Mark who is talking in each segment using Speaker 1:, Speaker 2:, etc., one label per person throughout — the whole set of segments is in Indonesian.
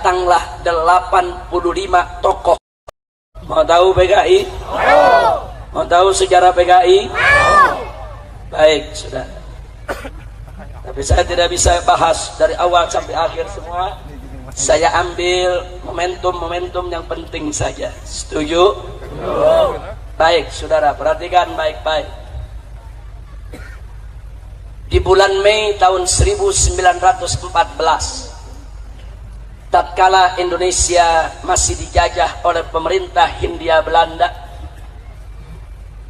Speaker 1: datanglah 85 tokoh. Mau tahu PKI? Mau tahu sejarah PKI? Baik, sudah. Tapi saya tidak bisa bahas dari awal sampai akhir semua. Saya ambil momentum-momentum yang penting saja. Setuju? Baik, saudara, perhatikan baik-baik. Di bulan Mei tahun 1914, tatkala Indonesia masih dijajah oleh pemerintah Hindia Belanda,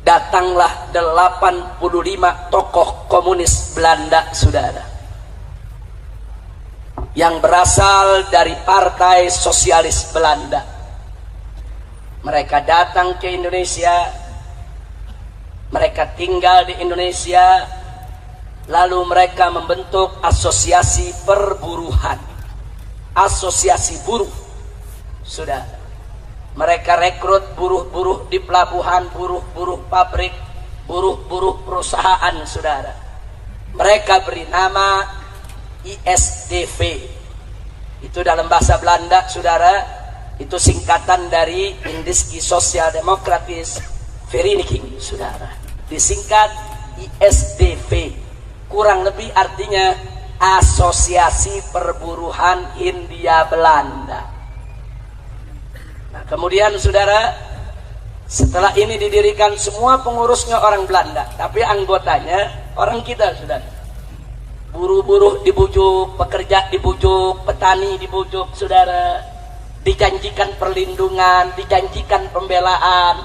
Speaker 1: datanglah 85 tokoh komunis Belanda, saudara, yang berasal dari Partai Sosialis Belanda. Mereka datang ke Indonesia, mereka tinggal di Indonesia, lalu mereka membentuk asosiasi perburuhan, asosiasi buruh. Sudah, mereka rekrut buruh-buruh di pelabuhan, buruh-buruh pabrik, buruh-buruh perusahaan, saudara. Mereka beri nama ISDV. Itu dalam bahasa Belanda, saudara, itu singkatan dari Indiski Sosial Demokratis Vereniging, saudara. Disingkat ISDV. Kurang lebih artinya Asosiasi Perburuhan Hindia Belanda. Nah, kemudian saudara, setelah ini didirikan, semua pengurusnya orang Belanda, tapi anggotanya orang kita, saudara. Buruh-buruh dibujuk, pekerja dibujuk, petani dibujuk, saudara. Dijanjikan perlindungan, dijanjikan pembelaan.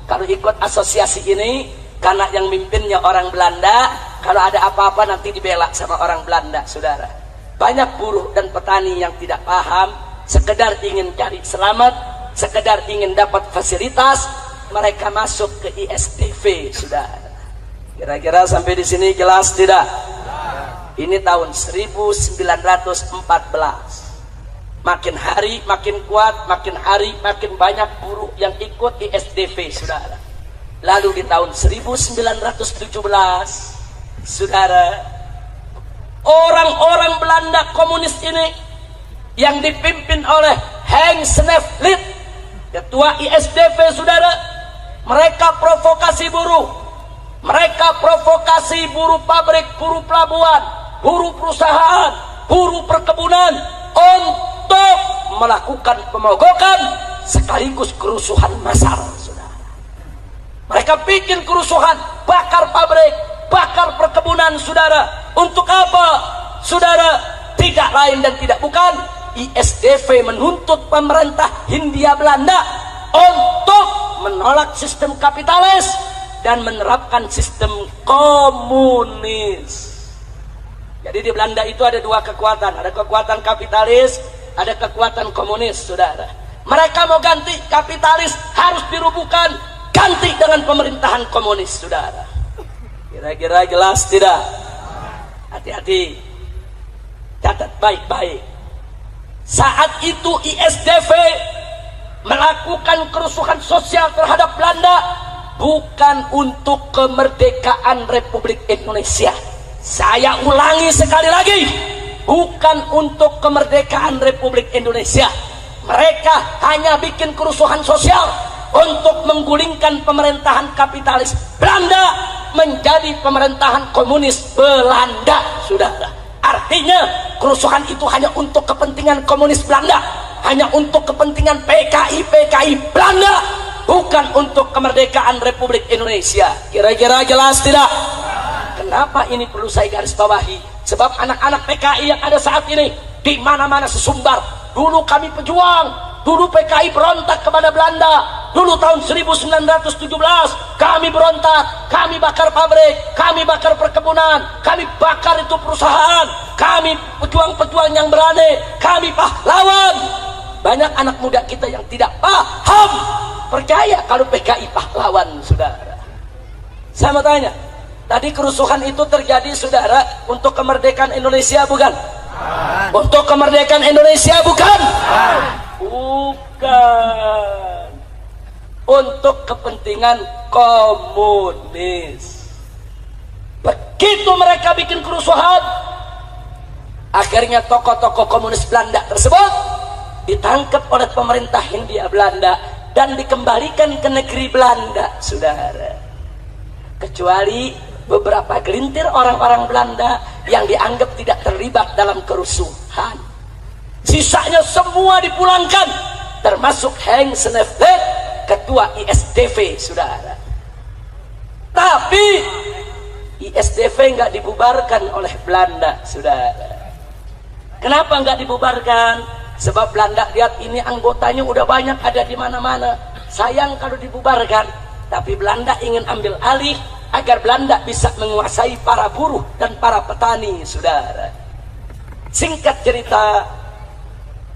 Speaker 1: Kalau ikut asosiasi ini, karena yang mimpinnya orang Belanda, kalau ada apa-apa nanti dibela sama orang Belanda, saudara. Banyak buruh dan petani yang tidak paham, sekedar ingin cari selamat, sekedar ingin dapat fasilitas, mereka masuk ke ISDV, saudara. Kira-kira sampai di sini jelas tidak? Ini tahun 1914. Makin hari makin kuat, makin hari makin banyak buruh yang ikut ISDV, saudara. Lalu di tahun 1917, saudara, orang-orang Belanda komunis ini yang dipimpin oleh Henk Sneevliet, ketua ISDV, saudara, mereka provokasi buruh, mereka provokasi buruh pabrik, buruh pelabuhan, buruh perusahaan, buruh perkebunan untuk melakukan pemogokan sekaligus kerusuhan massal, saudara. Mereka bikin kerusuhan, bakar pabrik, bakar perkebunan, saudara. Untuk apa, saudara? Tidak lain dan tidak bukan, ISDV menuntut pemerintah Hindia Belanda untuk menolak sistem kapitalis dan menerapkan sistem komunis. Jadi di Belanda itu ada dua kekuatan, ada kekuatan kapitalis, ada kekuatan komunis, saudara. Mereka mau ganti kapitalis, harus dirubuhkan, ganti dengan pemerintahan komunis, saudara. Kira-kira jelas tidak? Hati-hati, catat baik-baik. Saat itu ISDV melakukan kerusuhan sosial terhadap Belanda bukan untuk kemerdekaan Republik Indonesia. Saya ulangi sekali lagi, bukan untuk kemerdekaan Republik Indonesia. Mereka hanya bikin kerusuhan sosial untuk menggulingkan pemerintahan kapitalis Belanda menjadi pemerintahan komunis Belanda, saudara. Artinya kerusuhan itu hanya untuk kepentingan komunis Belanda, hanya untuk kepentingan PKI Belanda, bukan untuk kemerdekaan Republik Indonesia. Kira-kira jelas tidak? Kenapa ini perlu saya garis bawahi? Sebab anak-anak PKI yang ada saat ini di mana-mana sesumbar. Dulu kami pejuang, dulu PKI berontak kepada Belanda. Dulu tahun 1917 kami berontak, kami bakar pabrik, kami bakar perkebunan, kami bakar itu perusahaan. Kami pejuang-pejuang yang berani, kami pahlawan. Banyak anak muda kita yang tidak paham, percaya kalau PKI pahlawan, saudara. Saya mau tanya, tadi kerusuhan itu terjadi, saudara, untuk kemerdekaan Indonesia bukan? Untuk kemerdekaan Indonesia bukan? Bukan. Untuk kepentingan komunis. Begitu mereka bikin kerusuhan, akhirnya tokoh-tokoh komunis Belanda tersebut ditangkap oleh pemerintah Hindia Belanda dan dikembalikan ke negeri Belanda, saudara. Kecuali beberapa gelintir orang-orang Belanda yang dianggap tidak terlibat dalam kerusuhan. Sisanya semua dipulangkan, termasuk Henk Sneevliet, ketua ISDV, saudara. Tapi ISDV nggak dibubarkan oleh Belanda, saudara. Kenapa nggak dibubarkan? Sebab Belanda lihat ini anggotanya udah banyak ada di mana-mana. Sayang kalau dibubarkan. Tapi Belanda ingin ambil alih agar Belanda bisa menguasai para buruh dan para petani, saudara. Singkat cerita,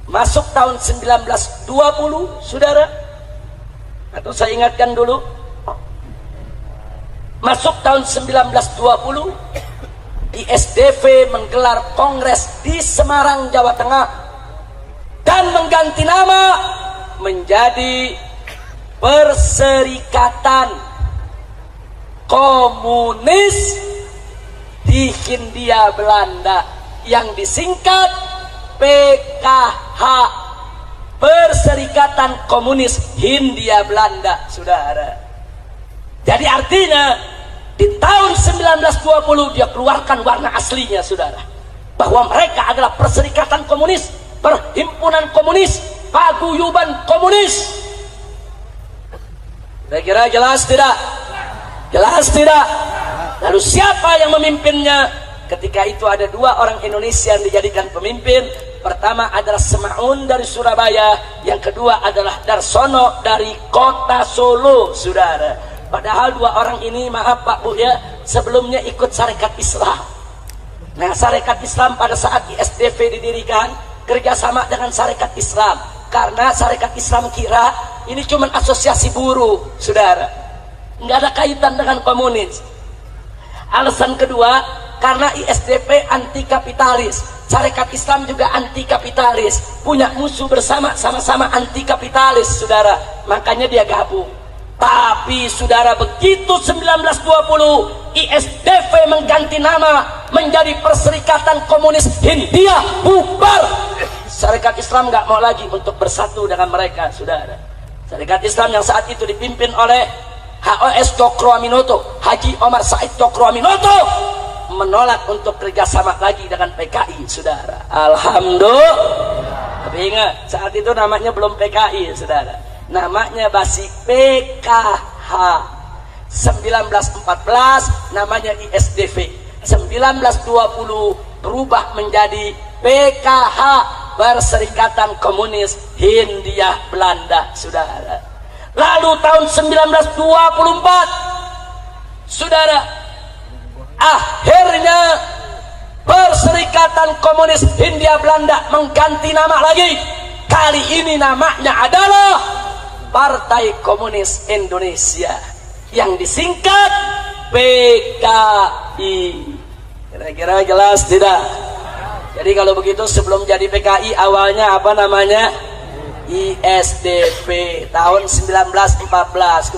Speaker 1: masuk tahun 1920, saudara. Atau saya ingatkan dulu. Masuk tahun 1920, ISDV menggelar kongres di Semarang, Jawa Tengah, dan mengganti nama menjadi Perserikatan Komunis di Hindia Belanda, yang disingkat PKH, Perserikatan Komunis Hindia Belanda, saudara. Jadi artinya di tahun 1920 dia keluarkan warna aslinya, saudara, bahwa mereka adalah Perserikatan Komunis, Perhimpunan Komunis, Paguyuban Komunis. Kira-kira jelas tidak? Jelas tidak? Lalu siapa yang memimpinnya? Ketika itu ada dua orang Indonesia yang dijadikan pemimpin. Pertama adalah Semaun dari Surabaya, yang kedua adalah Darsono dari kota Solo, saudara. Padahal dua orang ini, maaf Pak Bu ya, sebelumnya ikut Sarekat Islam. Nah, Sarekat Islam pada saat ISDV didirikan kerjasama dengan Sarekat Islam, karena Sarekat Islam kira ini cuma asosiasi buruh, saudara, nggak ada kaitan dengan komunis. Alasan kedua, karena ISDP anti kapitalis, Sarekat Islam juga anti kapitalis, punya musuh bersama, sama-sama anti kapitalis, saudara, makanya dia gabung. Tapi saudara, begitu 1920 ISDV mengganti nama menjadi Perserikatan Komunis Hindia, bubar. Sarekat Islam nggak mau lagi untuk bersatu dengan mereka, saudara. Sarekat Islam yang saat itu dipimpin oleh HOS Cokroaminoto, Haji Omar Said Cokroaminoto, menolak untuk kerjasama lagi dengan PKI, saudara. Alhamdulillah. Tapi ingat, saat itu namanya belum PKI, saudara. Namanya masih PKH. 1914 namanya ISDV. 1920 berubah menjadi PKH, Perserikatan Komunis Hindia Belanda, saudara. Lalu tahun 1924, saudara, akhirnya Perserikatan Komunis Hindia Belanda mengganti nama lagi. Kali ini namanya adalah Partai Komunis Indonesia, yang disingkat PKI. Kira-kira jelas tidak? Jadi kalau begitu sebelum jadi PKI awalnya apa namanya? ISDP tahun 1914,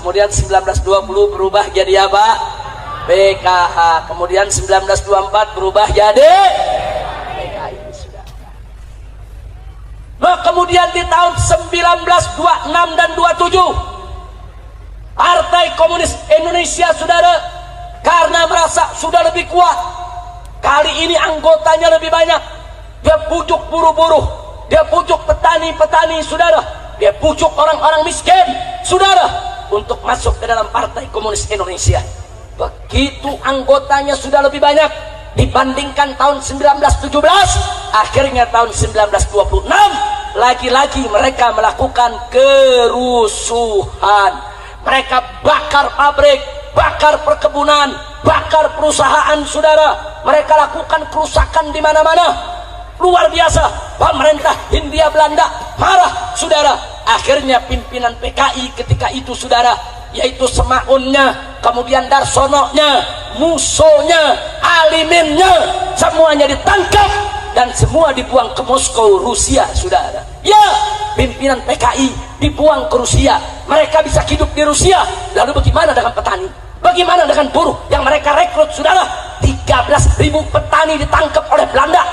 Speaker 1: kemudian 1920 berubah jadi apa? PKH, kemudian 1924 berubah jadi PKI. Nah, kemudian di tahun 1926 dan 27 Partai Komunis Indonesia, saudara, karena merasa sudah lebih kuat, kali ini anggotanya lebih banyak, dia pujuk buruh-buruh, dia pujuk petani-petani, saudara, dia pujuk orang-orang miskin, saudara, untuk masuk ke dalam Partai Komunis Indonesia. Begitu anggotanya sudah lebih banyak dibandingkan tahun 1917, akhirnya tahun 1926 lagi-lagi mereka melakukan kerusuhan. Mereka bakar pabrik, bakar perkebunan, bakar perusahaan, saudara. Mereka lakukan kerusakan di mana-mana. Luar biasa. Pemerintah Hindia Belanda marah, saudara. Akhirnya pimpinan PKI ketika itu, saudara, yaitu Semaunnya, kemudian Darsononya, Musonya, Aliminnya, semuanya ditangkap dan semua dibuang ke Moskow, Rusia, saudara. Ya, pimpinan PKI dibuang ke Rusia. Mereka bisa hidup di Rusia. Lalu bagaimana dengan petani? Bagaimana dengan buruh yang mereka rekrut, saudara? 13.000 petani ditangkap oleh Belanda.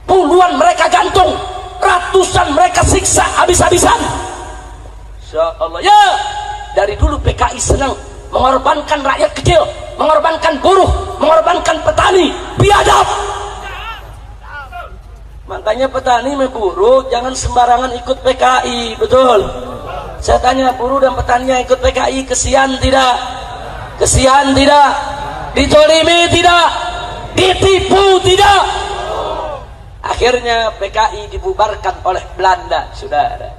Speaker 1: Puluhan mereka gantung. ratusan mereka siksa habis-habisan. Insya Allah ya, dari dulu PKI senang mengorbankan rakyat kecil, mengorbankan buruh, mengorbankan petani, biadab. Makanya petani sama buruh jangan sembarangan ikut PKI, betul? Saya tanya, buruh dan petani yang ikut PKI kesian tidak? Kesian tidak? Ditolimi tidak? Ditipu tidak? Akhirnya PKI dibubarkan oleh Belanda, saudara.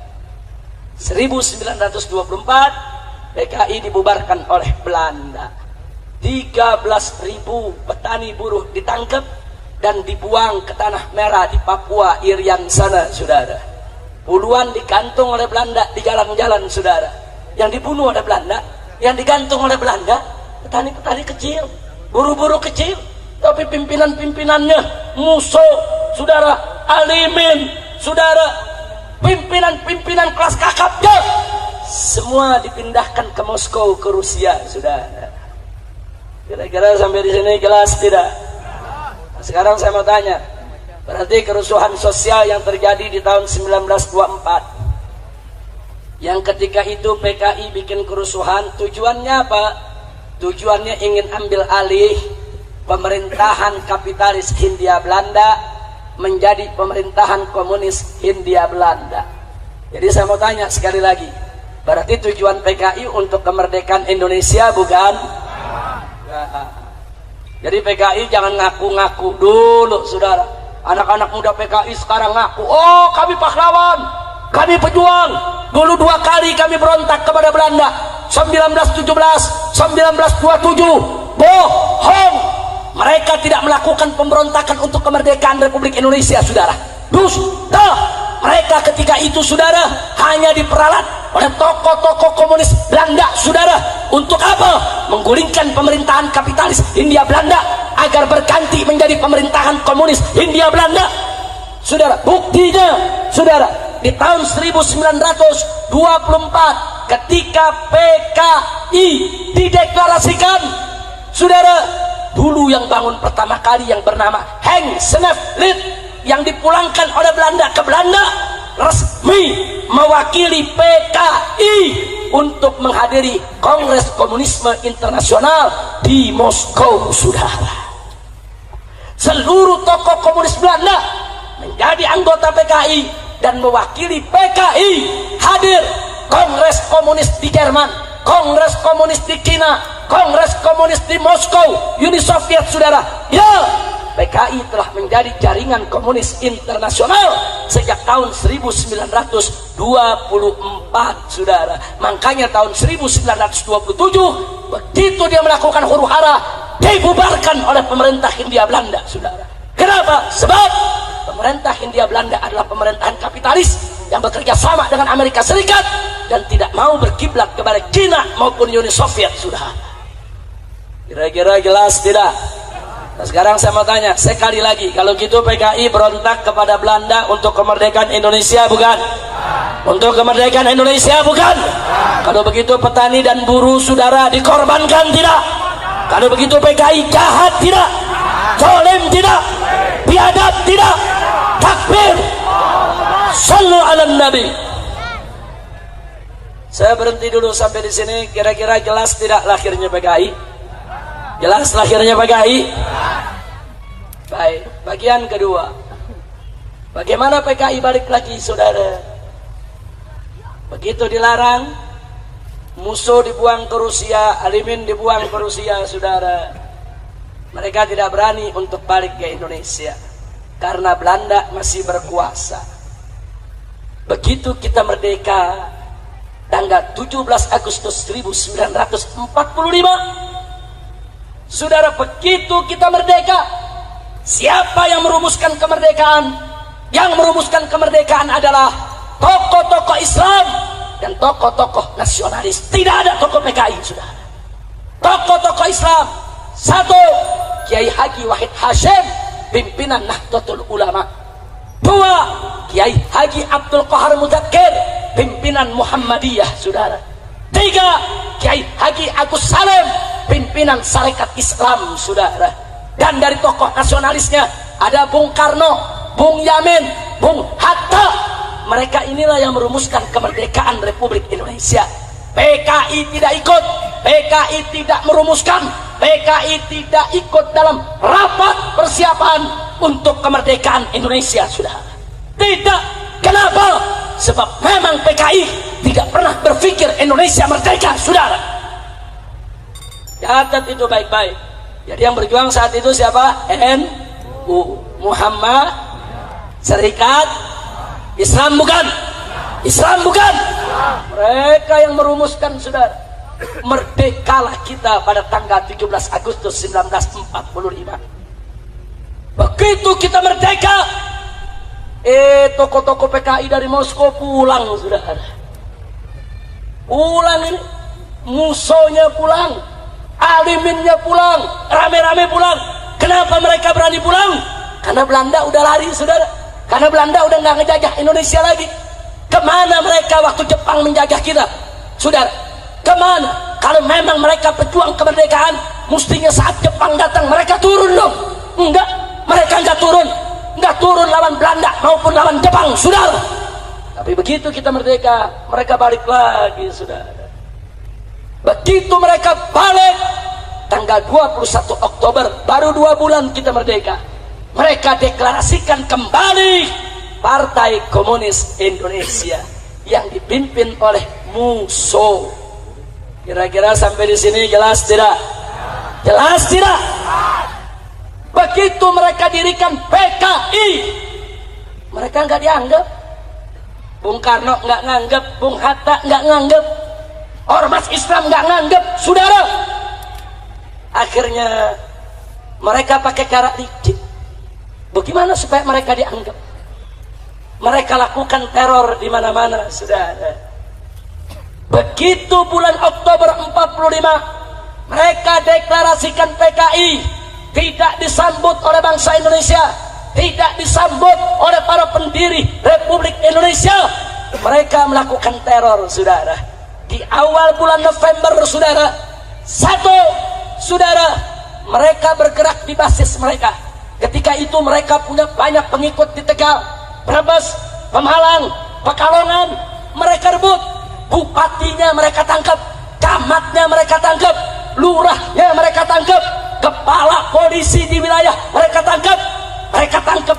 Speaker 1: 1924 PKI dibubarkan oleh Belanda. 13.000 petani buruh ditangkap dan dibuang ke tanah merah di Papua Irian sana, saudara. Puluhan digantung oleh Belanda di jalan-jalan, saudara. Yang dibunuh oleh Belanda, yang digantung oleh Belanda, petani-petani kecil, buruh-buruh kecil, tapi pimpinan-pimpinannya musuh, saudara, alimin, saudara, pimpinan-pimpinan kelas kakapnya semua dipindahkan ke Moskow, ke Rusia, saudara. Kira-kira sampai di sini jelas tidak? Sekarang saya mau tanya, berarti kerusuhan sosial yang terjadi di tahun 1924, yang ketika itu PKI bikin kerusuhan, tujuannya apa? Tujuannya ingin ambil alih pemerintahan kapitalis Hindia Belanda menjadi pemerintahan komunis Hindia Belanda. Jadi saya mau tanya sekali lagi, berarti tujuan PKI untuk kemerdekaan Indonesia, bukan? Jadi PKI jangan ngaku-ngaku dulu, saudara. Anak-anak muda PKI sekarang ngaku, oh kami pahlawan, kami pejuang. Dulu 2 kali kami berontak kepada Belanda, 1917, 1927. Bohong. Mereka tidak melakukan pemberontakan untuk kemerdekaan Republik Indonesia, saudara. Dusta. Mereka ketika itu, saudara, hanya diperalat oleh tokoh-tokoh komunis Belanda, saudara. Untuk apa? Menggulingkan pemerintahan kapitalis Hindia Belanda agar berganti menjadi pemerintahan komunis Hindia Belanda. Saudara, buktinya, saudara, di tahun 1924 ketika PKI dideklarasikan, saudara, dulu yang bangun pertama kali yang bernama Henk Sneevliet yang dipulangkan oleh Belanda ke Belanda resmi mewakili PKI untuk menghadiri Kongres Komunisme Internasional di Moskow, saudara. Seluruh tokoh komunis Belanda menjadi anggota PKI dan mewakili PKI hadir Kongres Komunis di Jerman, Kongres Komunis di China, Kongres Komunis di Moskow, Uni Soviet, saudara. Ya, PKI telah menjadi jaringan komunis internasional sejak tahun 1924, saudara. Makanya tahun 1927 begitu dia melakukan huru-hara, dibubarkan oleh pemerintah Hindia Belanda, saudara. Kenapa? Sebab pemerintah Hindia Belanda adalah pemerintahan kapitalis yang bekerja sama dengan Amerika Serikat dan tidak mau berkiblat kepada China maupun Uni Soviet, saudara. Kira-kira jelas tidak? Nah, sekarang saya mau tanya sekali lagi, kalau gitu PKI berontak kepada Belanda untuk kemerdekaan Indonesia, bukan? Untuk kemerdekaan Indonesia, bukan? Kalau begitu petani dan buruh, saudara, dikorbankan tidak? Kalau begitu PKI jahat tidak? Zalim tidak? Biadab tidak? Takbir! Sallu ala Nabi. Saya berhenti dulu sampai di sini. Kira-kira jelas tidak lahirnya PKI? Jelas lahirnya PKI? Baik, bagian kedua. Bagaimana PKI balik lagi, saudara? Begitu dilarang, musuh dibuang ke Rusia, alimin dibuang ke Rusia, saudara. Mereka tidak berani untuk balik ke Indonesia karena Belanda masih berkuasa. Begitu kita merdeka tanggal 17 Agustus 1945, saudara, begitu kita merdeka, siapa yang merumuskan kemerdekaan? Yang merumuskan kemerdekaan adalah tokoh-tokoh Islam dan tokoh-tokoh nasionalis. Tidak ada tokoh PKI, saudara. Tokoh-tokoh Islam, satu, Kiai Haji Wahid Hashim, pimpinan Nahdlatul Ulama. Dua, Kiai Haji Abdul Qahar Mudzakkir, pimpinan Muhammadiyah, saudara. Tiga, Kiai Haji Agus Salim, pimpinan Sarekat Islam, saudara. Dan dari tokoh nasionalisnya ada Bung Karno, Bung Yamin, Bung Hatta. Mereka inilah yang merumuskan kemerdekaan Republik Indonesia. PKI tidak ikut, PKI tidak merumuskan, PKI tidak ikut dalam rapat persiapan untuk kemerdekaan Indonesia, sudah. Tidak. Kenapa? Sebab memang PKI tidak pernah berpikir Indonesia merdeka, saudara. Catat itu baik-baik. Jadi yang berjuang saat itu siapa? NU, Muhammad Serikat Islam, bukan? Islam bukan? Mereka yang merumuskan, saudara. Merdekalah kita pada tanggal 17 Agustus 1945. Begitu kita merdeka, tokoh-tokoh PKI dari Moskow pulang, saudara. Pulang ini, musuhnya pulang, aliminnya pulang, rame-rame pulang. Kenapa mereka berani pulang? Karena Belanda udah lari, saudara. Karena Belanda udah nggak ngejajah Indonesia lagi. Kemana mereka waktu Jepang menjajah kita, saudara? Kemana? Kalau memang mereka pejuang kemerdekaan, mestinya saat Jepang datang mereka turun dong. Enggak, mereka enggak turun. Enggak turun lawan Belanda maupun lawan Jepang, saudara. Tapi begitu kita merdeka, mereka balik lagi, saudara. Begitu mereka balik tanggal 21 Oktober, baru 2 bulan kita merdeka, mereka deklarasikan kembali Partai Komunis Indonesia yang dipimpin oleh Musso. Kira-kira sampai di sini jelas tidak? Jelas tidak? Begitu mereka dirikan PKI, mereka nggak dianggap. Bung Karno nggak nganggap, Bung Hatta nggak nganggap, ormas Islam nggak nganggap, saudara. Akhirnya mereka pakai cara licik. Bagaimana supaya mereka dianggap? Mereka lakukan teror di mana-mana, saudara. Begitu bulan Oktober 45, mereka deklarasikan PKI tidak disambut oleh bangsa Indonesia, tidak disambut oleh para pendiri Republik Indonesia. Mereka melakukan teror, saudara. Di awal bulan November, saudara, saudara, mereka bergerak di basis mereka. Ketika itu mereka punya banyak pengikut di Tegal, Brebes, Pemalang, Pekalongan. Mereka rebut. Bupatinya mereka tangkap, camatnya mereka tangkap, lurahnya mereka tangkap, kepala polisi di wilayah mereka tangkap,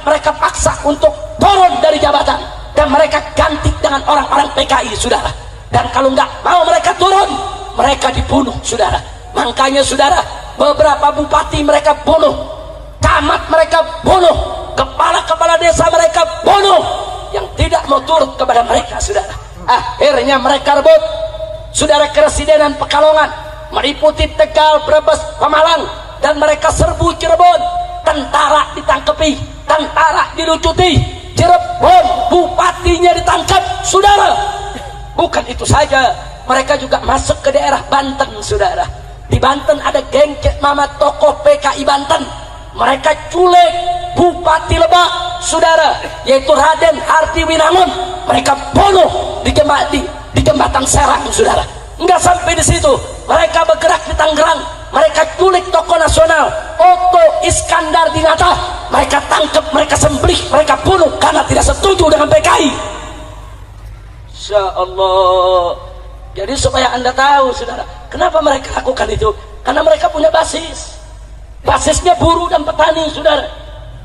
Speaker 1: mereka paksa untuk turun dari jabatan, dan mereka ganti dengan orang-orang PKI, saudara. Dan kalau nggak mau mereka turun, mereka dibunuh, saudara. Makanya, saudara, beberapa bupati mereka bunuh, camat mereka bunuh, kepala-kepala desa mereka bunuh, yang tidak mau turut kepada mereka, saudara. Akhirnya mereka rebut, saudara, Keresidenan Pekalongan, meliputi Tegal, Brebes, Pemalang, dan mereka serbu Cirebon. Tentara ditangkapi, tentara dilucuti, Cirebon bupatinya ditangkap, saudara. Bukan itu saja, mereka juga masuk ke daerah Banten, saudara. Di Banten ada geng Cek Mama, tokoh PKI Banten. Mereka culik Bupati Lebak, saudara, yaitu Raden Harti Winangun. Mereka bunuh di jembatan Serang, saudara. Enggak sampai di situ, mereka bergerak di Tangerang. Mereka culik tokoh nasional Otto Iskandar Dinata. Mereka tangkap, mereka sembelih, mereka bunuh karena tidak setuju dengan PKI. Insya Allah. Jadi supaya anda tahu, saudara, kenapa mereka lakukan itu? Karena mereka punya basis. Basisnya buruh dan petani, saudara.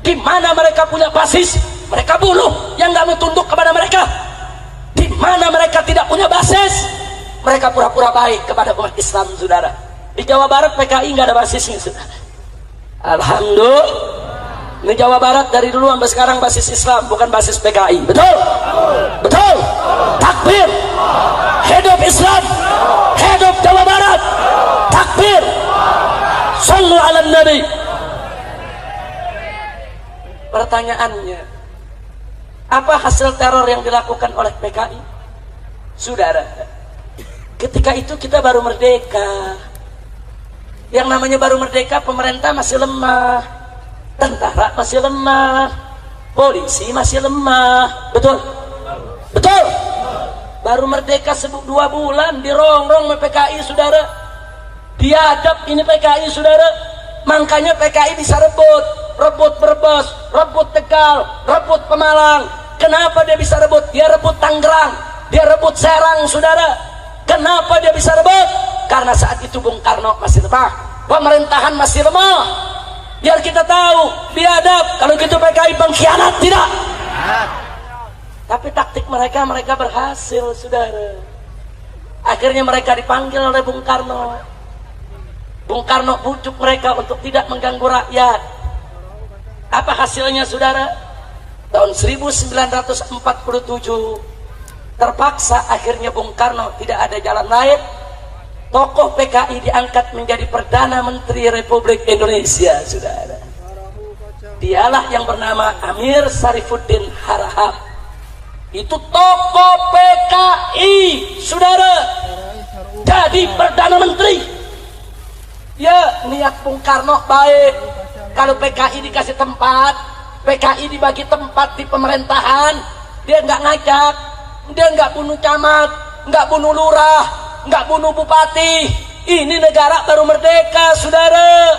Speaker 1: Di mana mereka punya basis, mereka bunuh yang nggak mau tunduk kepada mereka. Di mana mereka tidak punya basis, mereka pura-pura baik kepada umat Islam, saudara. Di Jawa Barat PKI nggak ada basisnya, saudara. Alhamdulillah. Ini Jawa Barat dari dulu sampai sekarang basis Islam, bukan basis PKI. Betul? Betul? Takbir. Hidup Islam. Hidup Jawa Barat. Takbir. Sallu ala Nabi. Pertanyaannya, apa hasil teror yang dilakukan oleh PKI? Saudara, ketika itu kita baru merdeka. Yang namanya baru merdeka, pemerintah masih lemah, tentara masih lemah, polisi masih lemah. Betul? Betul? Baru merdeka 2 bulan dirongrong sama PKI, saudara. Diadap ini PKI, saudara. Makanya PKI bisa rebut. rebut Brebes, rebut Tegal, rebut Pemalang. Kenapa dia bisa rebut? Dia rebut Tangerang, dia rebut Serang, saudara. Kenapa dia bisa rebut? Karena saat itu Bung Karno masih lemah, pemerintahan masih lemah. Biar kita tahu, biadab. Kalau gitu PKI pengkhianat, tidak. Tapi taktik mereka berhasil, saudara. Akhirnya mereka dipanggil oleh Bung Karno. Bung Karno bujuk mereka untuk tidak mengganggu rakyat. Apa hasilnya, saudara? Tahun 1947 terpaksa akhirnya Bung Karno tidak ada jalan lain. Tokoh PKI diangkat menjadi Perdana Menteri Republik Indonesia, saudara. Dialah yang bernama Amir Syarifuddin Harahap. Itu tokoh PKI, saudara, jadi Perdana Menteri. Ya, niat Bung Karno baik. Kalau PKI dikasih tempat, PKI dibagi tempat di pemerintahan, dia nggak ngajak, dia nggak bunuh camat, nggak bunuh lurah, nggak bunuh bupati. Ini negara baru merdeka, saudara.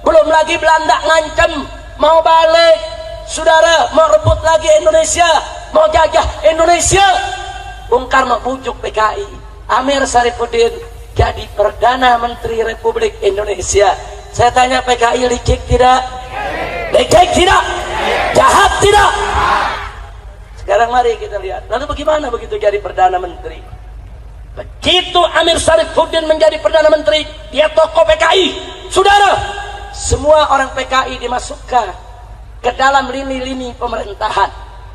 Speaker 1: Belum lagi Belanda ngancem mau balik, saudara, mau rebut lagi Indonesia, mau jajah Indonesia. Bung Karno bujuk PKI, Amir Syarifuddin jadi Perdana Menteri Republik Indonesia. Saya tanya, PKI licik tidak? Licik tidak? Jahat tidak? Sekarang mari kita lihat. Lalu bagaimana begitu jadi Perdana Menteri? Begitu Amir Syarifuddin menjadi Perdana Menteri, dia tokoh PKI. Saudara, semua orang PKI dimasukkan ke dalam lini-lini pemerintahan.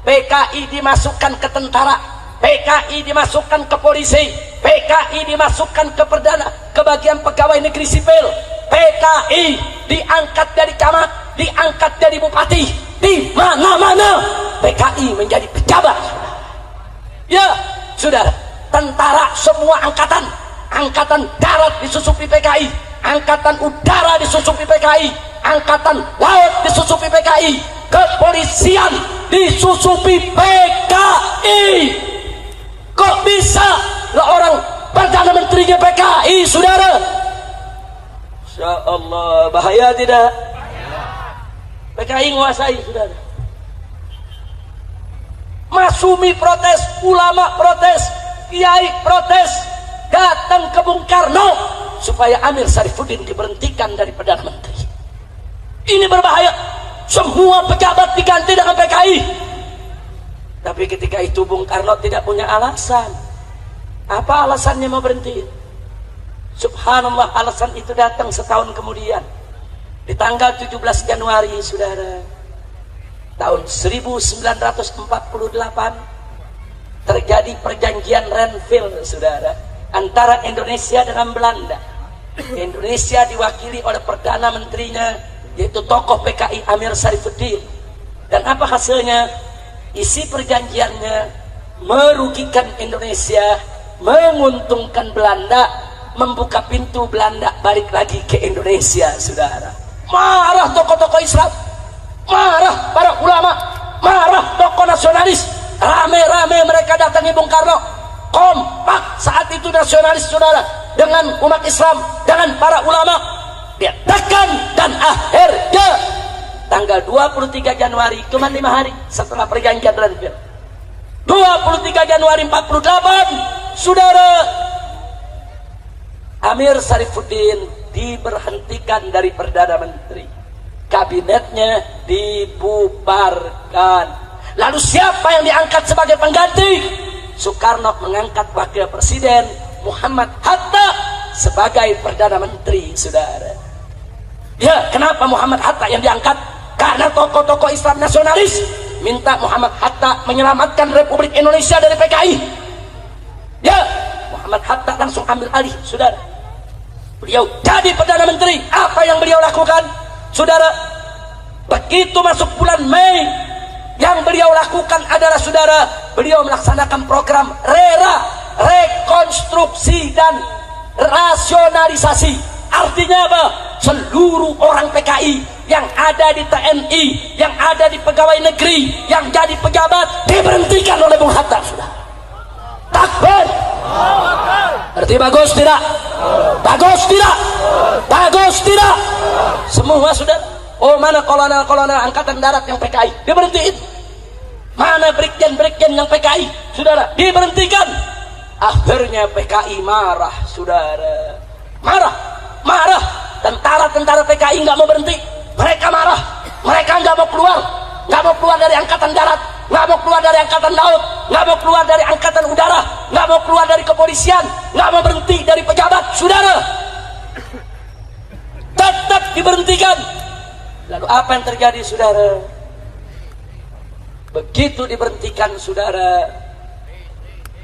Speaker 1: PKI dimasukkan ke tentara, PKI dimasukkan ke polisi, PKI dimasukkan ke bagian pegawai negeri sipil. PKI diangkat dari camat, diangkat dari bupati, di mana-mana PKI menjadi pejabat. Ya, saudara, tentara semua angkatan, angkatan darat disusupi PKI, angkatan udara disusupi PKI, angkatan laut disusupi PKI, kepolisian disusupi PKI. Kok bisa lah orang Perdana Menterinya PKI, saudara? Insya Allah, bahaya tidak? PKI nguasai, saudara. Masumi protes, ulama protes, kiai protes, datang ke Bung Karno supaya Amir Syarifuddin diberhentikan dari Perdana Menteri. Ini berbahaya. Semua pejabat diganti dengan PKI. Tapi ketika itu Bung Karno tidak punya alasan. Apa alasannya mau berhenti? Subhanallah, alasan itu datang setahun kemudian. Di tanggal 17 Januari, saudara, tahun 1948 terjadi perjanjian Renville, saudara, antara Indonesia dengan Belanda. Indonesia diwakili oleh Perdana Menterinya, yaitu tokoh PKI Amir Syarifuddin. Dan apa hasilnya? Isi perjanjiannya merugikan Indonesia, menguntungkan Belanda, membuka pintu Belanda balik lagi ke Indonesia, saudara. Marah tokoh-tokoh Islam, marah para ulama, marah tokoh nasionalis. Rame-rame mereka datangi Bung Karno. Kompak saat itu nasionalis, saudara, dengan umat Islam, dengan para ulama. Dia tekan, dan akhirnya tanggal 23 Januari, cuma 5 hari setelah perjanjian Renville, 23 Januari 48, saudara, Amir Syarifuddin diberhentikan dari Perdana Menteri. Kabinetnya dibubarkan. Lalu siapa yang diangkat sebagai pengganti? Soekarno mengangkat Wakil Presiden Muhammad Hatta sebagai Perdana Menteri, saudara. Ya, kenapa Muhammad Hatta yang diangkat? Karena tokoh-tokoh Islam nasionalis minta Muhammad Hatta menyelamatkan Republik Indonesia dari PKI. Ya, Muhammad Hatta langsung ambil alih, saudara. Beliau jadi Perdana Menteri. Apa yang beliau lakukan, saudara? Begitu masuk bulan Mei, yang beliau lakukan adalah, saudara, beliau melaksanakan program RERA, rekonstruksi dan rasionalisasi. Artinya apa? Seluruh orang PKI yang ada di TNI, yang ada di pegawai negeri, yang jadi pejabat diberhentikan oleh Bung Hatta, saudara. Takbir. Berarti bagus tidak? Bagus tidak? Bagus tidak? Semua, saudara. Oh, mana kolonel-kolonel angkatan darat yang PKI? Diberhentiin. Mana brigjen-brigjen yang PKI? Saudara, diberhentikan. Akhirnya PKI marah, saudara. Marah. Tentara-tentara PKI nggak mau berhenti. Mereka marah. Mereka nggak mau keluar dari angkatan darat, nggak mau keluar dari angkatan laut, nggak mau keluar dari angkatan udara, nggak mau keluar dari kepolisian, nggak mau berhenti dari pejabat, saudara. Tetap diberhentikan. Lalu apa yang terjadi, saudara? Begitu diberhentikan, saudara,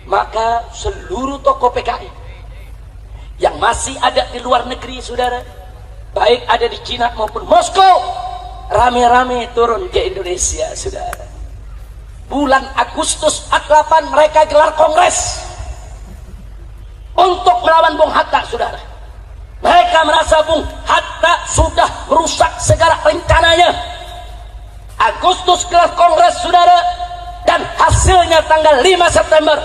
Speaker 1: maka seluruh tokoh PKI yang masih ada di luar negeri, saudara, baik ada di Cina maupun Moskow, rame-rame turun ke Indonesia, saudara. Bulan Agustus 48 mereka gelar kongres untuk melawan Bung Hatta, saudara. Mereka merasa Bung Hatta sudah merusak segala rencananya. Agustus gelar kongres, saudara, dan hasilnya tanggal 5 September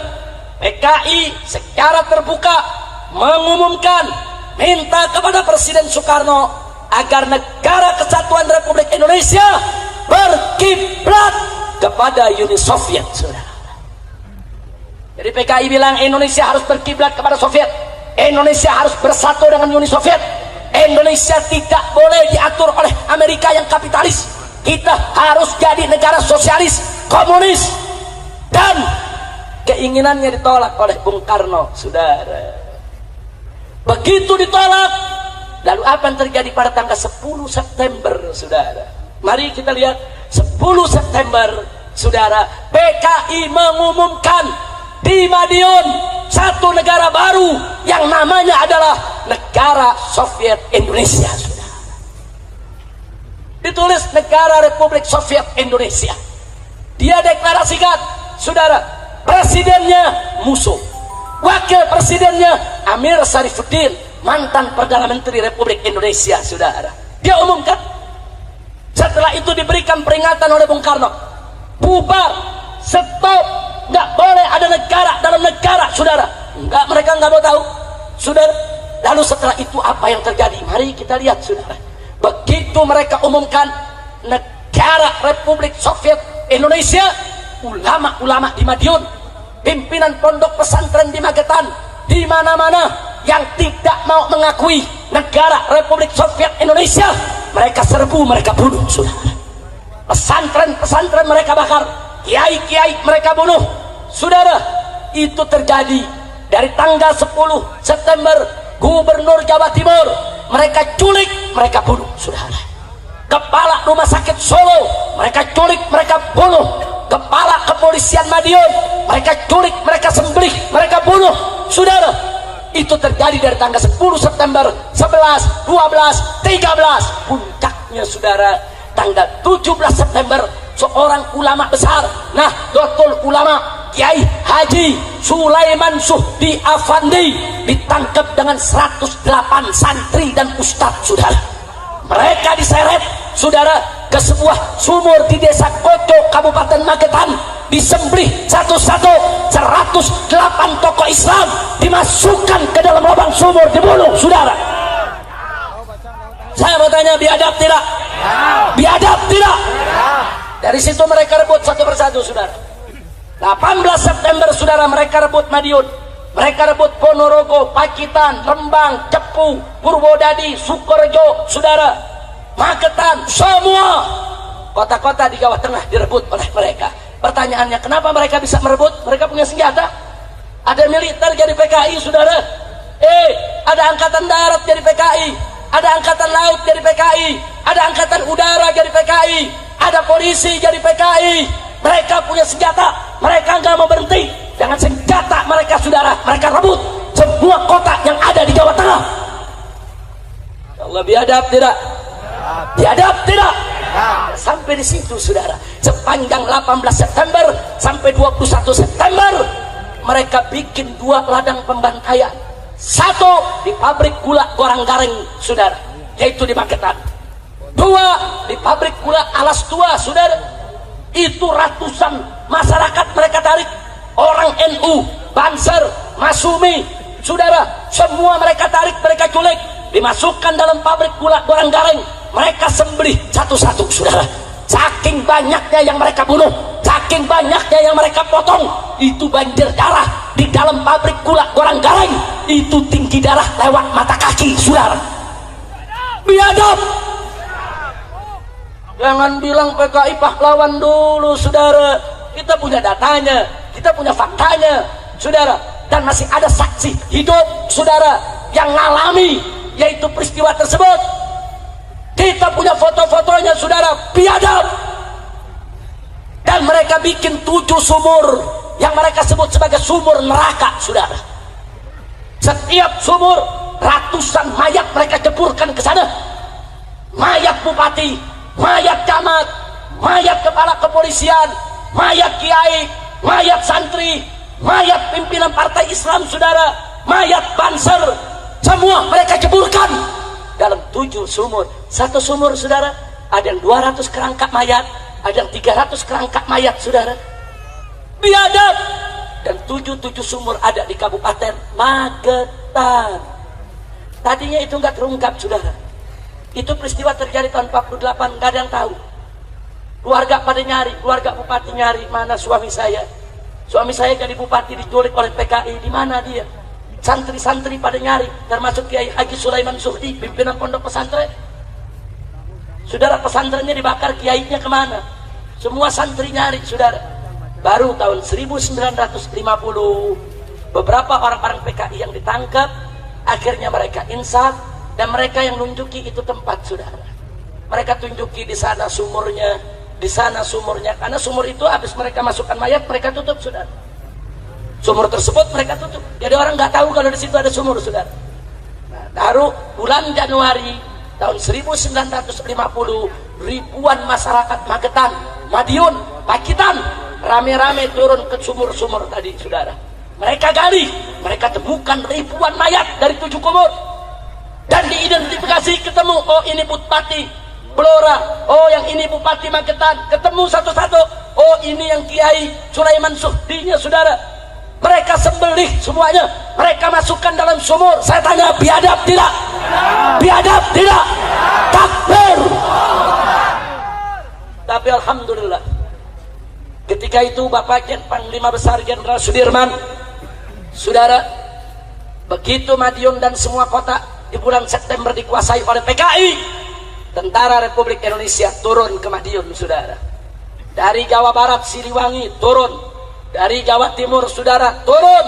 Speaker 1: PKI secara terbuka mengumumkan, minta kepada Presiden Soekarno agar negara kesatuan Republik Indonesia berkiblat kepada Uni Soviet, saudara. Jadi PKI bilang Indonesia harus berkiblat kepada Soviet, Indonesia harus bersatu dengan Uni Soviet, Indonesia tidak boleh diatur oleh Amerika yang kapitalis, kita harus jadi negara sosialis, komunis. Dan keinginannya ditolak oleh Bung Karno, saudara. Begitu ditolak, lalu apa yang terjadi pada tanggal 10 September, saudara? Mari kita lihat 10 September, saudara, PKI mengumumkan di Madiun satu negara baru yang namanya adalah Negara Soviet Indonesia, saudara. Ditulis Negara Republik Soviet Indonesia. Dia deklarasikan, saudara, presidennya musuh, wakil presidennya Amir Sarifuddin, mantan Perdana Menteri Republik Indonesia, saudara. Dia umumkan. Setelah itu diberikan peringatan oleh Bung Karno, bubar, stop, nggak boleh ada negara dalam negara, saudara. Mereka nggak mau tahu, saudara. Lalu setelah itu apa yang terjadi? Mari kita lihat, saudara. Begitu mereka umumkan Negara Republik Soviet Indonesia, ulama-ulama di Madiun, pimpinan pondok pesantren di Magetan, di mana-mana yang tidak mau mengakui Negara Republik Soviet Indonesia, mereka serbu, mereka bunuh, saudara. Pesantren-pesantren mereka bakar, kiai-kiai mereka bunuh, saudara. Itu terjadi dari tanggal 10 September. Gubernur Jawa Timur mereka culik, mereka bunuh, saudara. Kepala Rumah Sakit Solo mereka culik, mereka bunuh. Kepala Kepolisian Madiun mereka culik, mereka sembelih, mereka bunuh, saudara. Itu terjadi dari tanggal 10 September, 11, 12, 13. Puncaknya, saudara, tanggal 17 September seorang ulama besar, Nahdlatul Ulama, Kiai Haji Sulaiman Suhdi Afandi, ditangkap dengan 108 santri dan ustadz, saudara. Mereka diseret, saudara, ke sebuah sumur di desa Koco, Kabupaten Magetan, disembelih satu-satu. 108 tokoh Islam dimasukkan ke dalam lubang sumur, dibunuh, saudara. Saya mau tanya, biadab tidak? Biadab tidak? Dari situ mereka rebut satu persatu, saudara. 18 September, saudara, mereka rebut Madiun, mereka rebut Ponorogo, Pacitan, Rembang, Cepu, Purwodadi, Sukorejo, saudara, Magetan, semua kota-kota di Jawa Tengah direbut oleh mereka. Pertanyaannya, kenapa mereka bisa merebut? Mereka punya senjata, ada militer jadi PKI, saudara. Ada angkatan darat jadi PKI, ada angkatan laut jadi PKI, ada angkatan udara jadi PKI, ada polisi jadi PKI. Mereka punya senjata, mereka nggak mau berhenti. Dengan senjata mereka, saudara, mereka rebut semua kota yang ada di Jawa Tengah. Ya Allah, biadab tidak? Biadab tidak? Sampai di situ, saudara. Sepanjang 18 September sampai 21 September mereka bikin 2 ladang pembantaian. Satu di pabrik gula Gorang-Gareng, saudara, yaitu di Magetan. 2 di pabrik gula Alas Tua, saudara. Itu ratusan masyarakat mereka tarik, orang NU, Banser, Masumi, saudara, semua mereka tarik, mereka culik, dimasukkan dalam pabrik gula Gorang-Gareng. mereka sembelih satu-satu, saudara. Saking banyaknya yang mereka bunuh, saking banyaknya yang mereka potong, itu banjir darah di dalam pabrik gula goreng gareng, itu tinggi darah lewat mata kaki, saudara. Biadab. Jangan bilang PKI pahlawan dulu, saudara. Kita punya datanya, kita punya faktanya, saudara. Dan masih ada saksi hidup, saudara, yang ngalami yaitu peristiwa tersebut. Kita punya foto-fotonya, saudara. Biadab. Dan mereka bikin 7 sumur yang mereka sebut sebagai sumur neraka, saudara. Setiap sumur ratusan mayat mereka jeburkan ke sana. Mayat bupati, mayat camat, mayat kepala kepolisian, mayat kiai, mayat santri, mayat pimpinan partai Islam, saudara, mayat banser, semua mereka jeburkan dalam 7 sumur. Satu sumur, saudara, ada yang 200 kerangka mayat, ada yang 300 kerangka mayat, saudara. Biadab. Dan 7 sumur ada di Kabupaten Magetan. Tadinya itu nggak terungkap, saudara. Itu peristiwa terjadi tahun 48, nggak ada yang tahu. Keluarga pada nyari, keluarga bupati nyari, mana suami saya? Suami saya jadi bupati diculik oleh PKI, di mana dia? Santri-santri pada nyari, termasuk Kiai Haji Sulaiman Suhdi, pimpinan pondok pesantren. Saudara, pesantrennya dibakar, kiainya kemana? Semua santri nyari, saudara. Baru tahun 1950 beberapa orang-orang PKI yang ditangkap, akhirnya mereka insaf, dan mereka yang nunjuki itu tempat, saudara. Mereka tunjuki di sana sumurnya, di sana sumurnya, karena sumur itu habis mereka masukkan mayat, mereka tutup, saudara. Sumur tersebut mereka tutup, jadi orang nggak tahu kalau di situ ada sumur, saudara. Nah, baru bulan Januari tahun 1950 ribuan masyarakat Magetan, Madiun, Pacitan rame-rame turun ke sumur-sumur tadi, saudara. Mereka gali, mereka temukan ribuan mayat dari 7 kubur, dan diidentifikasi, ketemu, oh ini Bupati Blora, oh yang ini Bupati Magetan, ketemu satu-satu, oh ini yang Kiai Sulaiman Suhdinya, saudara. Mereka sembelih semuanya, mereka masukkan dalam sumur. Saya tanya, biadab tidak? Biadab tidak? Takbir. Tapi alhamdulillah, ketika itu Bapak Panglima Besar Jenderal Sudirman, saudara, begitu Madiun dan semua kota di bulan September dikuasai oleh PKI, Tentara Republik Indonesia turun ke Madiun, saudara. Dari Jawa Barat Siliwangi turun, dari Jawa Timur, saudara, turun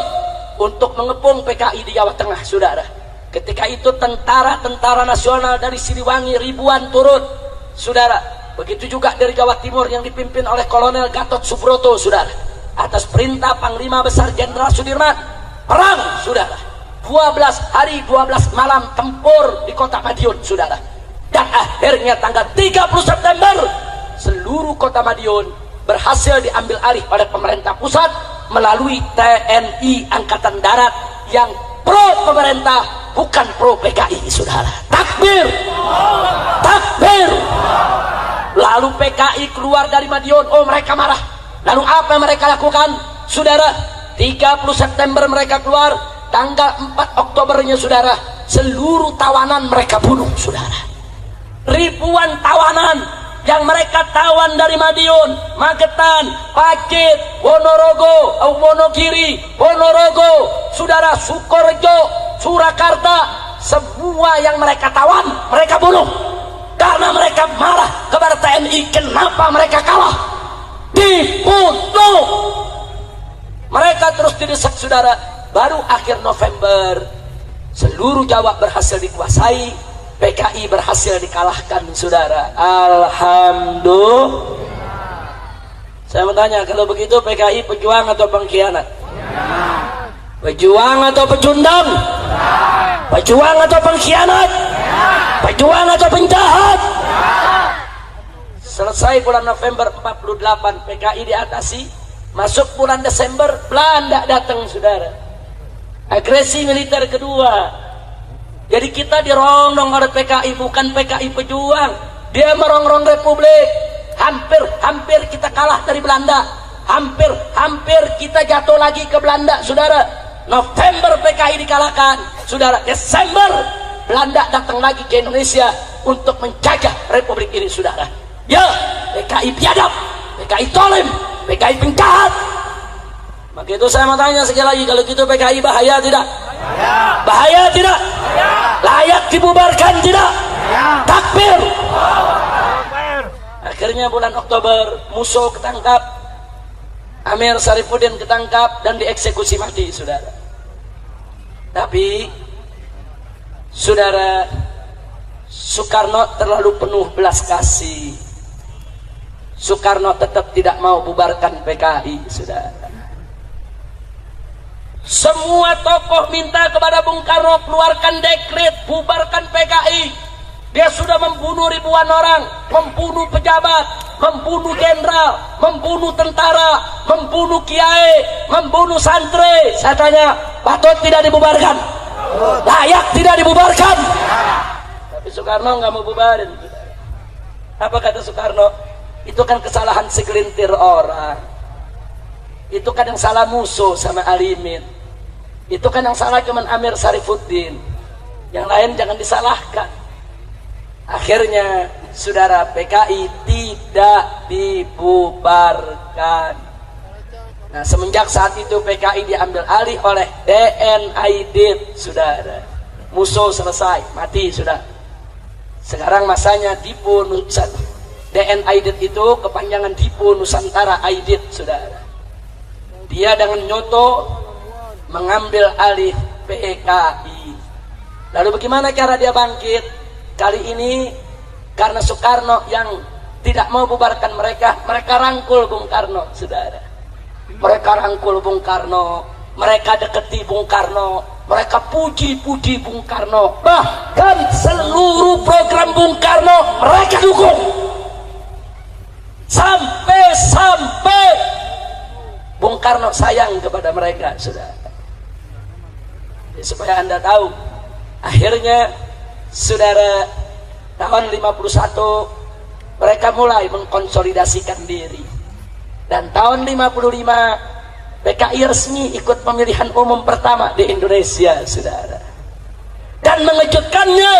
Speaker 1: untuk mengepung PKI di Jawa Tengah, saudara. Ketika itu tentara nasional dari Siliwangi ribuan turun, saudara. Begitu juga dari Jawa Timur yang dipimpin oleh Kolonel Gatot Subroto, saudara. Atas perintah Panglima Besar Jenderal Sudirman, perang, saudara. 12 hari 12 malam tempur di kota Madiun, saudara. Dan akhirnya tanggal 30 September seluruh kota Madiun berhasil diambil alih oleh pemerintah pusat melalui TNI Angkatan Darat yang pro pemerintah, bukan pro PKI, saudara. Takbir. Takbir. Lalu PKI keluar dari Madiun, oh mereka marah. Lalu apa yang mereka lakukan, saudara? 30 September mereka keluar, tanggal 4 Oktobernya, saudara, seluruh tawanan mereka bunuh, saudara. Ribuan tawanan yang mereka tawan dari Madiun, Magetan, Pacit, Wonorogo, Wonogiri, Ponorogo, saudara, Sukorejo, Surakarta, semua yang mereka tawan mereka bunuh. Karena mereka marah kepada TNI, kenapa mereka kalah? Dibunuh. Mereka terus didesak, saudara. Baru akhir November seluruh Jawa berhasil dikuasai, PKI berhasil dikalahkan, saudara. Alhamdulillah. Saya mau tanya, kalau begitu PKI pejuang atau pengkhianat? Pejuang atau pecundang? Pejuang atau pengkhianat? Pejuang atau penjahat? Selesai bulan November 48, PKI diatasi. Masuk bulan Desember, Belanda datang, saudara. Agresi militer kedua. Jadi kita dirongrong oleh PKI, bukan PKI pejuang. Dia merongrong Republik. Hampir kita kalah dari Belanda. Hampir kita jatuh lagi ke Belanda, saudara. November PKI dikalahkan, saudara. Desember Belanda datang lagi ke Indonesia untuk menjaga republik ini, saudara. Ya, PKI biadab, PKI tolim, PKI penjahat. Maka itu saya mau tanya sekali lagi, kalau gitu PKI bahaya tidak? Bahaya tidak? Layak dibubarkan tidak? Takbir. Akhirnya bulan Oktober musuh ketangkap, Amir Syarifuddin ketangkap dan dieksekusi mati, saudara. Tapi saudara, Soekarno terlalu penuh belas kasih. Soekarno tetap tidak mau bubarkan PKI, saudara. Semua tokoh minta kepada Bung Karno keluarkan dekret bubarkan PKI. Dia sudah membunuh ribuan orang, membunuh pejabat, membunuh jenderal, membunuh tentara, membunuh kiai, membunuh santri. Saya tanya, patut tidak dibubarkan? Layak tidak dibubarkan? Tapi Soekarno nggak mau bubarin. Apa kata Soekarno? Itu kan kesalahan segelintir orang. Itu kan yang salah musuh sama Alimin. Itu kan yang salah cuman Amir Syarifuddin. Yang lain jangan disalahkan. Akhirnya saudara, PKI tidak dibubarkan. Nah, semenjak saat itu PKI diambil alih oleh DNAID, saudara. Musuh selesai, mati sudah. Sekarang masanya Dipo Nusantara. DNAID itu kepanjangan Dipo Nusantara Aidit, saudara. Dia dengan nyoto mengambil alih PKI. Lalu bagaimana cara dia bangkit? Kali ini karena Soekarno yang tidak mau bubarkan mereka rangkul Bung Karno, saudara. Mereka rangkul Bung Karno, mereka deketi Bung Karno, mereka puji-puji Bung Karno, bahkan seluruh program Bung Karno mereka dukung. Sampai Bung Karno sayang kepada mereka, saudara. Supaya Anda tahu, akhirnya saudara, tahun 51 mereka mulai mengkonsolidasikan diri, dan tahun 55 PKI resmi ikut pemilihan umum pertama di Indonesia, saudara. Dan mengejutkannya,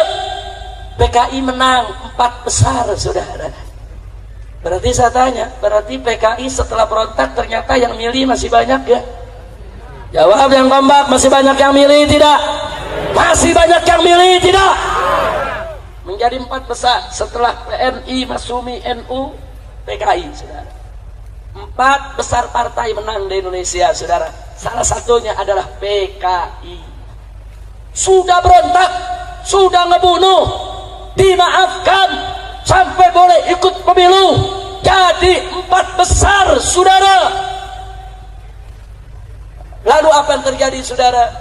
Speaker 1: PKI menang 4 besar, saudara. Berarti saya tanya, berarti PKI setelah berontak ternyata yang milih masih banyak ya? Jawab yang kompak, masih banyak yang milih tidak? Masih banyak yang milih tidak? Menjadi 4 besar setelah PNI, Masumi, NU, PKI, saudara. 4 besar partai menang di Indonesia, saudara. Salah satunya adalah PKI. Sudah berontak, sudah ngebunuh, dimaafkan, sampai boleh ikut pemilu, jadi 4 besar, saudara. Lalu apa yang terjadi, saudara?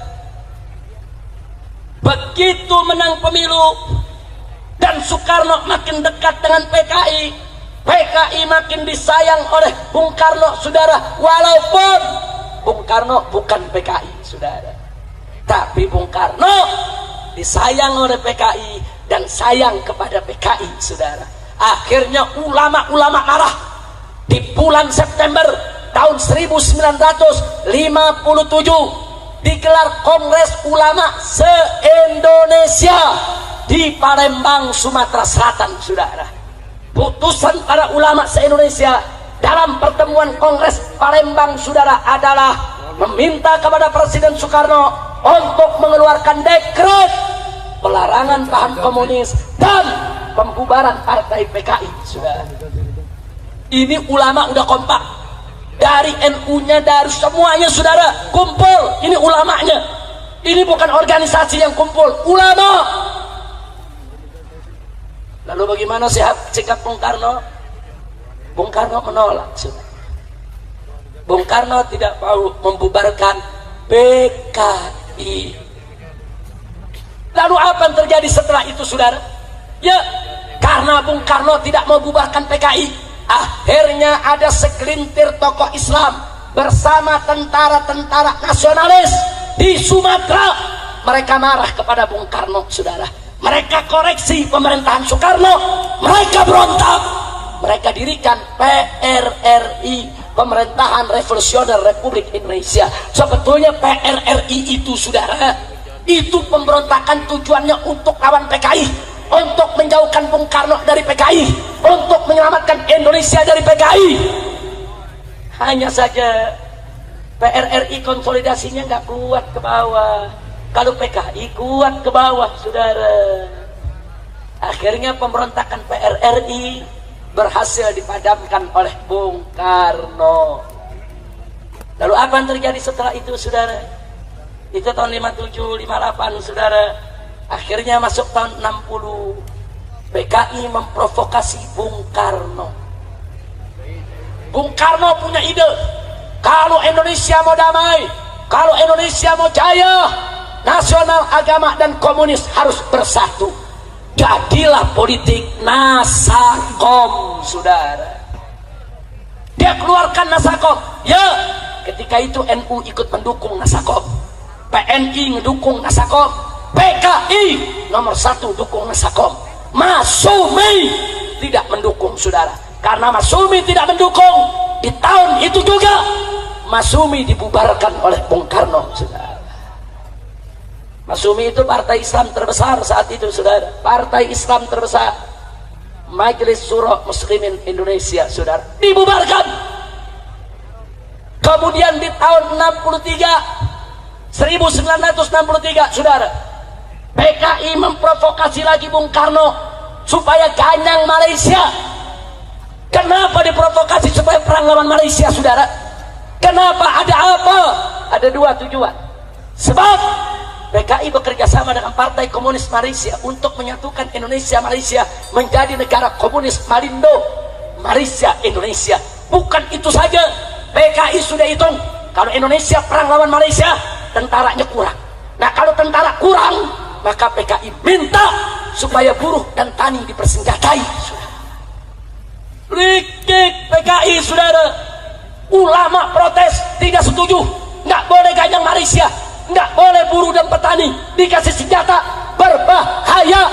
Speaker 1: Begitu menang pemilu dan Soekarno makin dekat dengan PKI, PKI makin disayang oleh Bung Karno, saudara. Walaupun Bung Karno bukan PKI, saudara, tapi Bung Karno disayang oleh PKI dan sayang kepada PKI, saudara. Akhirnya ulama-ulama marah. Di bulan September tahun 1957 digelar Kongres Ulama se-Indonesia di Palembang, Sumatera Selatan, saudara. Putusan para ulama se-Indonesia dalam pertemuan Kongres Palembang, saudara, adalah meminta kepada Presiden Soekarno untuk mengeluarkan dekret pelarangan paham komunis dan pembubaran partai PKI, saudara. Ini ulama udah kompak, dari NU-nya, dari semuanya, saudara, kumpul. Ini ulamanya, ini bukan organisasi yang kumpul, ulama. Lalu bagaimana sikap Bung Karno? Bung Karno menolak, saudara. Bung Karno tidak mau membubarkan PKI. Lalu apa yang terjadi setelah itu, saudara? Ya, karena Bung Karno tidak mau bubarkan PKI, akhirnya ada segelintir tokoh Islam bersama tentara-tentara nasionalis di Sumatera. Mereka marah kepada Bung Karno, saudara. Mereka koreksi pemerintahan Soekarno, mereka berontak. Mereka dirikan PRRI, Pemerintahan Revolusioner Republik Indonesia. Sebetulnya PRRI itu, saudara, itu pemberontakan tujuannya untuk lawan PKI. untuk menjauhkan Bung Karno dari PKI, untuk menyelamatkan Indonesia dari PKI. Hanya saja PRRI konsolidasinya nggak kuat ke bawah. Kalau PKI kuat ke bawah, saudara. Akhirnya pemberontakan PRRI berhasil dipadamkan oleh Bung Karno. Lalu apa yang terjadi setelah itu, saudara? Itu tahun 57, 58, saudara. Akhirnya masuk tahun 60, PKI memprovokasi Bung Karno. Bung Karno punya ide, kalau Indonesia mau damai, kalau Indonesia mau jaya, nasional, agama, dan komunis harus bersatu. Jadilah politik Nasakom, saudara. Dia keluarkan Nasakom. Ya, ketika itu NU ikut mendukung Nasakom, PNI mendukung Nasakom, PKI nomor 1 dukung Nasakom. Masumi tidak mendukung, saudara. Karena Masumi tidak mendukung, di tahun itu juga Masumi dibubarkan oleh Bung Karno, saudara. Masumi itu partai Islam terbesar saat itu, saudara. Partai Islam terbesar, Majelis Syuro Muslimin Indonesia, saudara, dibubarkan. Kemudian di tahun 1963, saudara, PKI memprovokasi lagi Bung Karno supaya ganyang Malaysia. Kenapa diprovokasi supaya perang lawan Malaysia, saudara? Kenapa? Ada apa? Ada dua tujuan. Sebab PKI bekerja sama dengan Partai Komunis Malaysia untuk menyatukan Indonesia Malaysia menjadi negara komunis Malindo, Malaysia Indonesia. Bukan itu saja, PKI sudah hitung kalau Indonesia perang lawan Malaysia, tentaranya kurang. Nah, kalau tentara kurang, maka PKI minta supaya buruh dan tani dipersenjatai, saudara. Rikik PKI, saudara. Ulama protes, tidak setuju, nggak boleh ganyang Malaysia, nggak boleh buruh dan petani dikasih senjata, berbahaya.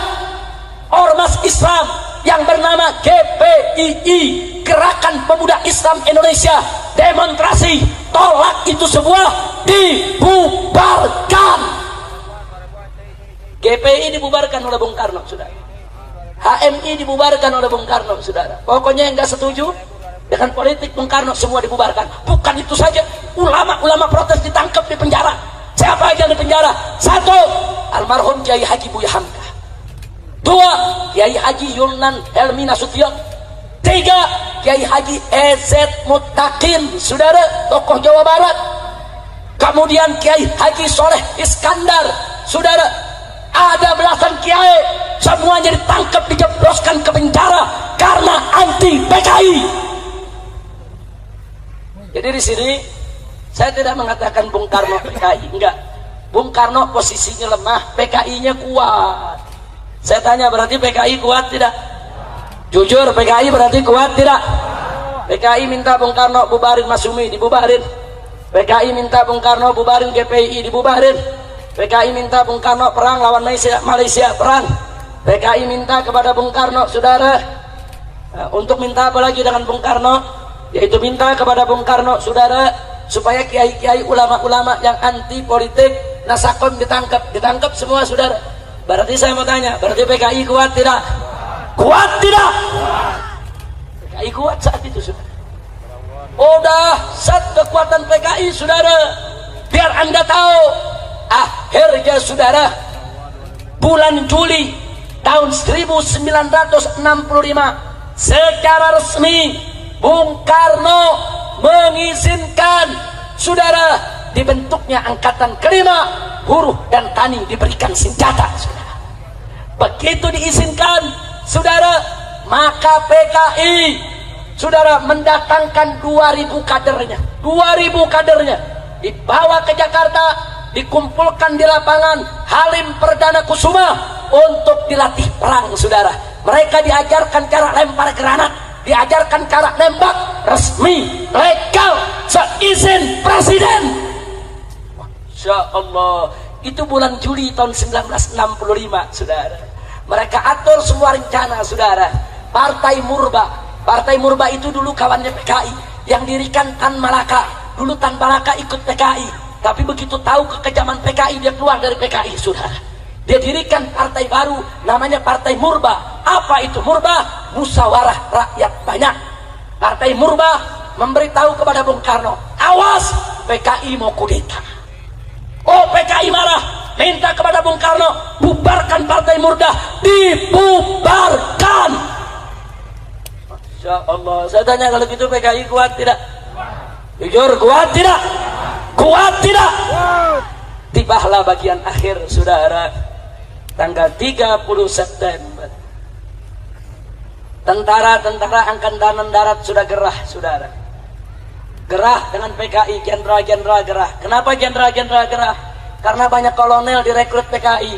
Speaker 1: Ormas Islam yang bernama GPII, Gerakan Pemuda Islam Indonesia, demonstrasi tolak itu semua, dibubarkan. GPI dibubarkan oleh Bung Karno, saudara. HMI dibubarkan oleh Bung Karno, saudara. Pokoknya yang nggak setuju dengan politik Bung Karno semua dibubarkan. Bukan itu saja, ulama-ulama protes ditangkap, di penjara. Siapa aja di penjara? 1, almarhum Kiai Haji Buya Hamka. 2, Kiai Haji Yunan Helmi Nasution. 3, Kiai Haji EZ Mutakin, saudara, tokoh Jawa Barat. Kemudian Kiai Haji Soleh Iskandar, saudara. Ada belasan kiai, semuanya ditangkap, dijebloskan ke penjara karena anti PKI. Jadi di sini saya tidak mengatakan Bung Karno PKI, enggak. Bung Karno posisinya lemah, PKI-nya kuat. Saya tanya, berarti PKI kuat tidak? Jujur, PKI berarti kuat tidak? PKI minta Bung Karno bubarin Masumi, dibubarin. PKI minta Bung Karno bubarin GPI, dibubarin. PKI minta Bung Karno perang lawan Malaysia, perang. PKI minta kepada Bung Karno, saudara, untuk minta apa lagi dengan Bung Karno? Yaitu minta kepada Bung Karno, saudara, supaya kiai-kiai, ulama-ulama yang anti politik Nasakom ditangkap semua, saudara. Berarti saya mau tanya, berarti PKI kuat tidak? Kuat tidak? PKI kuat saat itu, saudara. Oh, dahsyat kekuatan PKI, saudara. Biar Anda tahu, akhirnya, saudara, bulan Juli tahun 1965 secara resmi Bung Karno mengizinkan, saudara, dibentuknya angkatan kelima, buruh dan tani diberikan senjata, saudara. Begitu diizinkan, saudara, maka PKI, saudara, mendatangkan 2000 kadernya, 2000 kadernya dibawa ke Jakarta, dikumpulkan di lapangan Halim Perdana Kusuma untuk dilatih perang, saudara. Mereka diajarkan cara lempar granat, diajarkan cara nembak, resmi, legal, seizin presiden. Masya Allah. Itu bulan Juli tahun 1965, saudara. Mereka atur semua rencana, saudara. Partai Murba itu dulu kawannya PKI, yang dirikan Tan Malaka. Dulu Tan Malaka ikut PKI, tapi begitu tahu kekejaman PKI, dia keluar dari PKI, saudara. Dia dirikan partai baru, namanya Partai Murba. Apa itu Murba? Musyawarah Rakyat Banyak. Partai Murba memberitahu kepada Bung Karno, awas PKI mau kudeta. Oh, PKI marah, minta kepada Bung Karno, bubarkan Partai Murba. Dibubarkan. Masya Allah. Saya tanya, kalau gitu PKI kuat tidak? Jujur, kuat tidak? Kuat tidak? Tibalah bagian akhir, saudara. Tanggal 30 September. Tentara-tentara Angkatan Darat sudah gerah, saudara. Gerah dengan PKI, jenderal-jenderal gerah. Kenapa jenderal-jenderal gerah? Karena banyak kolonel direkrut PKI.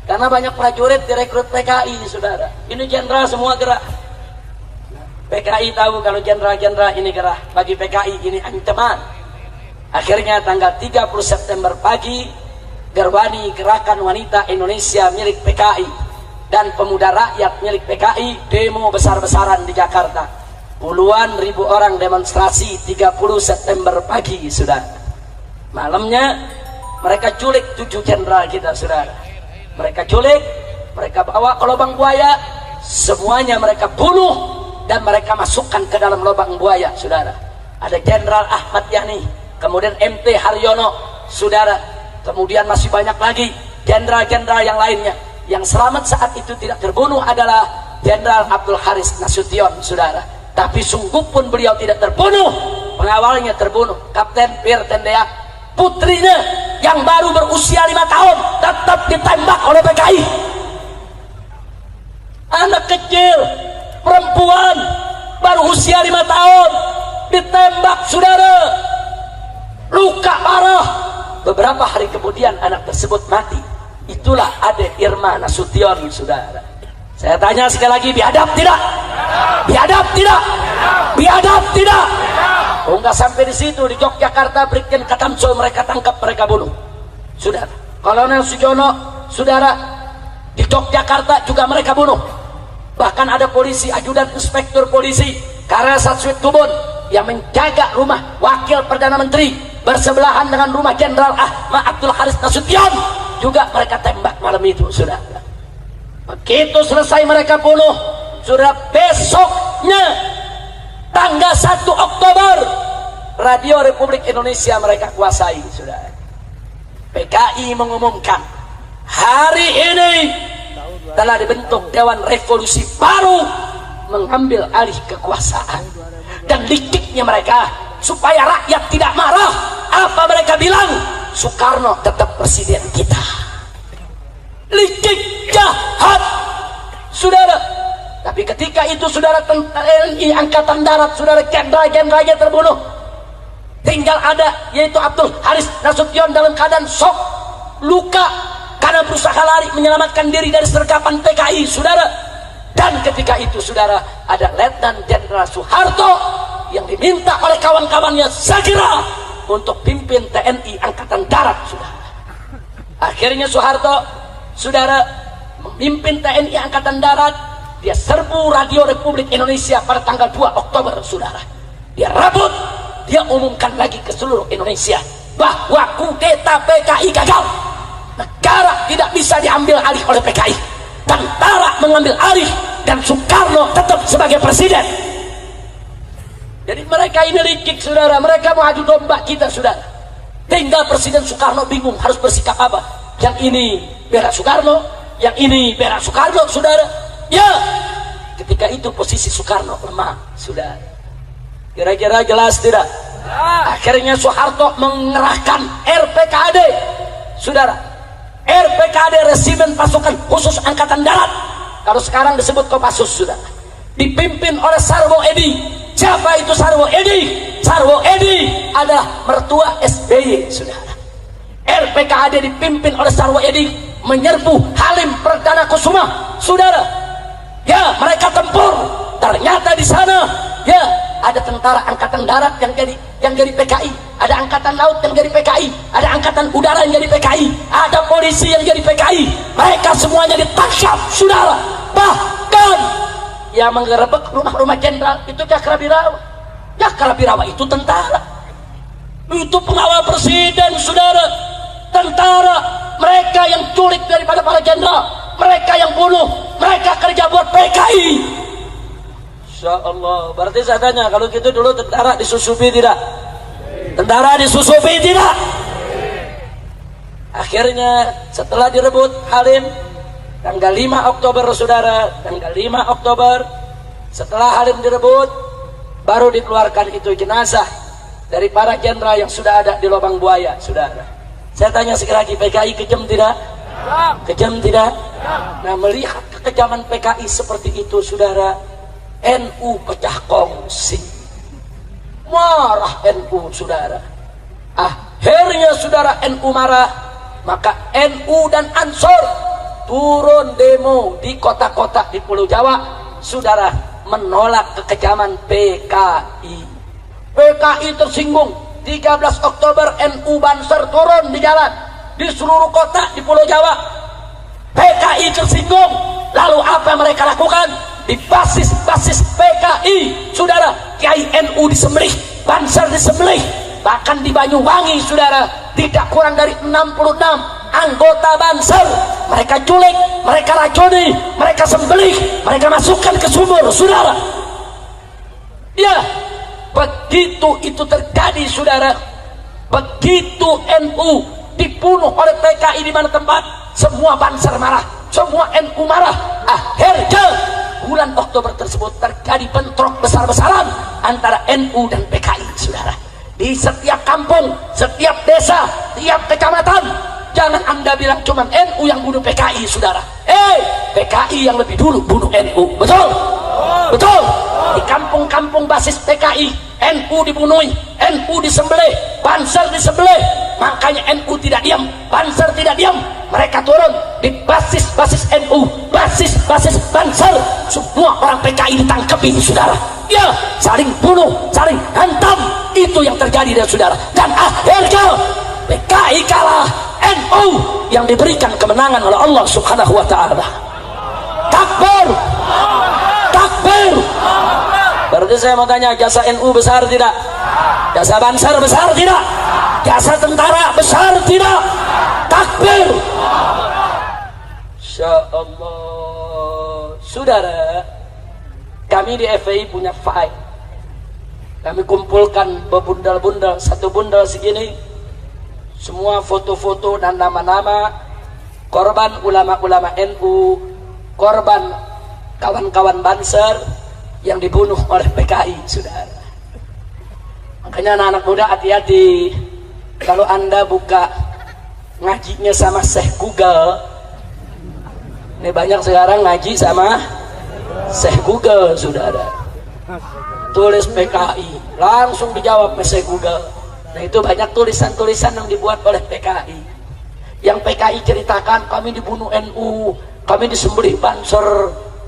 Speaker 1: Karena banyak prajurit direkrut PKI, saudara. Ini jenderal semua gerah. PKI tahu kalau jenderal-jenderal ini gerah. Bagi PKI ini ancaman. Akhirnya tanggal 30 September pagi, Gerwani Gerakan Wanita Indonesia milik PKI dan Pemuda Rakyat milik PKI demo besar-besaran di Jakarta. Puluhan ribu orang demonstrasi 30 September pagi, saudara. Malamnya mereka culik 7 jenderal kita, saudara. Mereka culik, mereka bawa ke lubang buaya, semuanya mereka bunuh dan mereka masukkan ke dalam lubang buaya, saudara. Ada Jenderal Ahmad Yani, kemudian MT Haryono, saudara. Kemudian masih banyak lagi jenderal-jenderal yang lainnya. Yang selamat saat itu tidak terbunuh adalah Jenderal Abdul Haris Nasution, saudara. Tapi sungguh pun beliau tidak terbunuh. Pengawalnya terbunuh, Kapten Pierre Tendea. Putrinya yang baru berusia 5 tahun tetap ditembak oleh PKI. Anak kecil, perempuan baru usia 5 tahun ditembak, saudara. Luka parah. Beberapa hari kemudian anak tersebut mati. Itulah Ade Irma Nasution, saudara. Saya tanya sekali lagi, biadab tidak? Biadab tidak? Biadab tidak? Oh, enggak sampai di situ. Di Yogyakarta, Brigjen Katamso mereka tangkap, mereka bunuh, saudara. Kolonel Sujono, saudara, di Yogyakarta juga mereka bunuh. Bahkan ada polisi, ajudan inspektur polisi Karasat Tubun yang menjaga rumah Wakil Perdana Menteri bersebelahan dengan rumah Jenderal Ahmad Abdul Haris Nasution, juga mereka tembak malam itu, saudara. Begitu selesai mereka bunuh, saudara, besoknya tanggal 1 Oktober Radio Republik Indonesia mereka kuasai, saudara. PKI mengumumkan hari ini telah dibentuk Dewan Revolusi baru mengambil alih kekuasaan. Dan liciknya mereka supaya rakyat tidak marah, apa mereka bilang? Soekarno tetap presiden kita. Licik, jahat, saudara. Tapi ketika itu, saudara, TNI Angkatan Darat, saudara, jenderal-jenderalnya terbunuh. Tinggal ada, yaitu Abdul Haris Nasution dalam keadaan shock, luka, karena berusaha lari menyelamatkan diri dari sergapan PKI, saudara. Dan ketika itu, saudara, ada Letnan Jenderal Soeharto yang diminta oleh kawan-kawannya segera untuk pimpin TNI Angkatan Darat, saudara. Akhirnya Soeharto, saudara, memimpin TNI Angkatan Darat. Dia serbu Radio Republik Indonesia pada tanggal 2 Oktober, saudara. Dia rebut, dia umumkan lagi ke seluruh Indonesia bahwa kudeta PKI gagal. Negara tidak bisa diambil alih oleh PKI. Tentara mengambil alih dan Soekarno tetap sebagai presiden. Jadi mereka ini licik, saudara. Mereka mau adu domba kita, saudara. Tinggal Presiden Soekarno bingung harus bersikap apa. Yang ini bela Soekarno, yang ini bela Soekarno, saudara. Ya, ketika itu posisi Soekarno lemah, saudara. Kira-kira jelas tidak? Akhirnya Soeharto mengerahkan RPKAD, saudara. RPKAD, Resimen Pasukan Khusus Angkatan Darat, kalau sekarang disebut Kopassus, saudara. Dipimpin oleh Sarwo Edi. Siapa itu Sarwo Edi? Sarwo Edi adalah mertua SBY, saudara. RPKAD dipimpin oleh Sarwo Edi menyerbu Halim Perdana Kusuma, saudara. Ya, mereka tempur. Ternyata di sana, ya, ada tentara Angkatan Darat yang jadi PKI, ada Angkatan Laut yang jadi PKI, ada Angkatan Udara yang jadi PKI, ada polisi yang jadi PKI. Mereka semuanya ditangkap, saudara. Bahkan yang menggerebek rumah-rumah jenderal itu Cakrabirawa. Cakrabirawa itu tentara, itu pengawal presiden, saudara. tentara, mereka yang culik daripada para jenderal, mereka yang bunuh, mereka kerja buat PKI. Insya Allah. Berarti saya tanya, kalau gitu dulu tentara disusupi tidak? Tentara disusupi tidak? Akhirnya setelah direbut Halim tanggal 5 Oktober saudara, tanggal 5 Oktober setelah Halim direbut, baru dikeluarkan itu jenazah dari para jenderal yang sudah ada di lubang buaya saudara. Saya tanya sekali lagi, PKI kejam tidak? Kejam tidak? Nah, melihat kekejaman PKI seperti itu saudara, NU pecah kongsi, marah NU saudara. Akhirnya saudara NU marah, maka NU dan Ansor turun demo di kota-kota di Pulau Jawa saudara, menolak kekejaman PKI. PKI tersinggung. 13 Oktober NU Banser turun di jalan di seluruh kota di Pulau Jawa. PKI tersinggung. Lalu apa yang mereka lakukan? Di basis-basis PKI saudara, Kiai NU disembelih, Banser disembelih. Bahkan di Banyuwangi saudara, tidak kurang dari 66 anggota Banser mereka culik, mereka racuni, mereka sembelih, mereka masukkan ke sumur saudara. Ya, begitu itu terjadi saudara, begitu NU dibunuh oleh PKI di mana tempat, semua Banser marah, semua NU marah. Akhirnya bulan Oktober tersebut terjadi bentrok besar-besaran antara NU dan PKI saudara. Di setiap kampung, setiap desa, setiap kecamatan, jangan anda bilang cuma NU yang bunuh PKI saudara. PKI yang lebih dulu bunuh NU. Betul? Betul. Di kampung-kampung basis PKI, NU dibunuh, NU disembelih, Banser disembelih. Makanya NU tidak diam, Banser tidak diam. Mereka turun di basis-basis NU, basis-basis Banser. Semua orang PKI ditangkepin saudara. Ya, saling bunuh, saling hantam. Itu yang terjadi dari saudara. Dan akhirnya PKI kalah, NU yang diberikan kemenangan oleh Allah Subhanahu wa taala. Takbir. Takbir. Berarti saya mau tanya, jasa NU besar tidak? Jasa Banser besar tidak? Jasa tentara besar tidak? Takbir. Insya Allah. Saudara, kami di FPI punya file. Kami kumpulkan bebundal-bundal, satu bundal segini, semua foto-foto dan nama-nama korban ulama-ulama NU, korban kawan-kawan Banser yang dibunuh oleh PKI saudara. Makanya anak-anak muda hati-hati kalau anda buka ngajinya sama Syekh Google. Ini banyak sekarang ngaji sama Syekh Google saudara. Tulis PKI, langsung dijawab Syekh Google. Nah itu banyak tulisan-tulisan yang dibuat oleh PKI. Yang PKI ceritakan, kami dibunuh NU, kami disembelih Banser.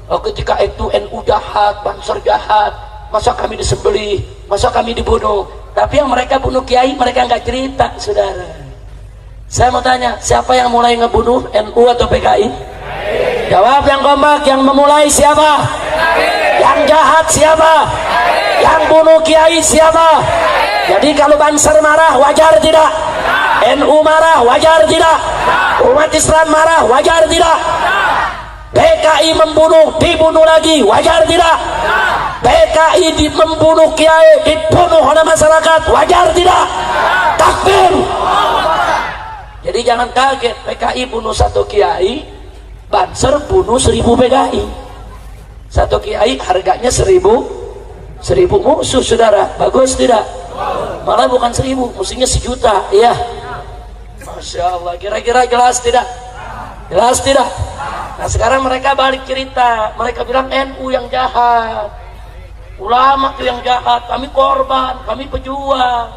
Speaker 1: Ketika itu NU jahat, Banser jahat, masa kami disembelih, masa kami dibunuh. Tapi yang mereka bunuh kiai, mereka nggak cerita saudara. Saya mau tanya, siapa yang mulai ngebunuh, NU atau PKI? Jawab yang kompak. Yang memulai siapa? Yang jahat siapa? Yang bunuh kiai siapa? Jadi kalau Banser marah wajar tidak? NU marah wajar tidak? Umat Islam marah wajar tidak? PKI membunuh, dibunuh lagi, wajar tidak? PKI membunuh kiai, dibunuh oleh masyarakat, wajar tidak? Takbir. Jadi jangan kaget, PKI bunuh satu kiai, Banser bunuh 1000 PKI. Satu kiai harganya 1000 musuh saudara. Bagus tidak? Malah bukan 1000, mestinya 1.000.000. Iya. Masya Allah. Kira-kira jelas tidak? Jelas tidak? Nah sekarang mereka balik cerita, mereka bilang NU yang jahat, ulama itu yang jahat, kami korban, kami pejuang.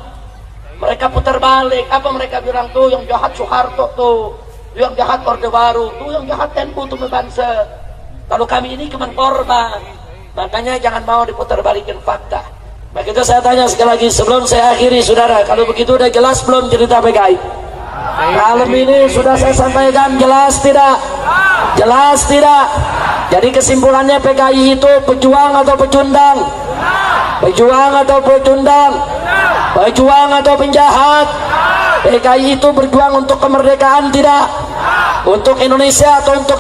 Speaker 1: Mereka putar balik, apa mereka bilang tuh yang jahat Soeharto tuh, yang jahat Orde Baru, tuh yang jahat NU tuh Banser. Kalau kami ini cuma korban. Makanya jangan mau diputar balikin fakta. Begitu saya tanya sekali lagi sebelum saya akhiri saudara, kalau begitu udah jelas belum cerita PKI? Malam ini sudah saya sampaikan, jelas tidak? Jelas tidak? Jadi kesimpulannya PKI itu pejuang atau pecundang? Pejuang atau pecundang? Pejuang atau penjahat? PKI itu berjuang untuk kemerdekaan tidak? Untuk Indonesia atau untuk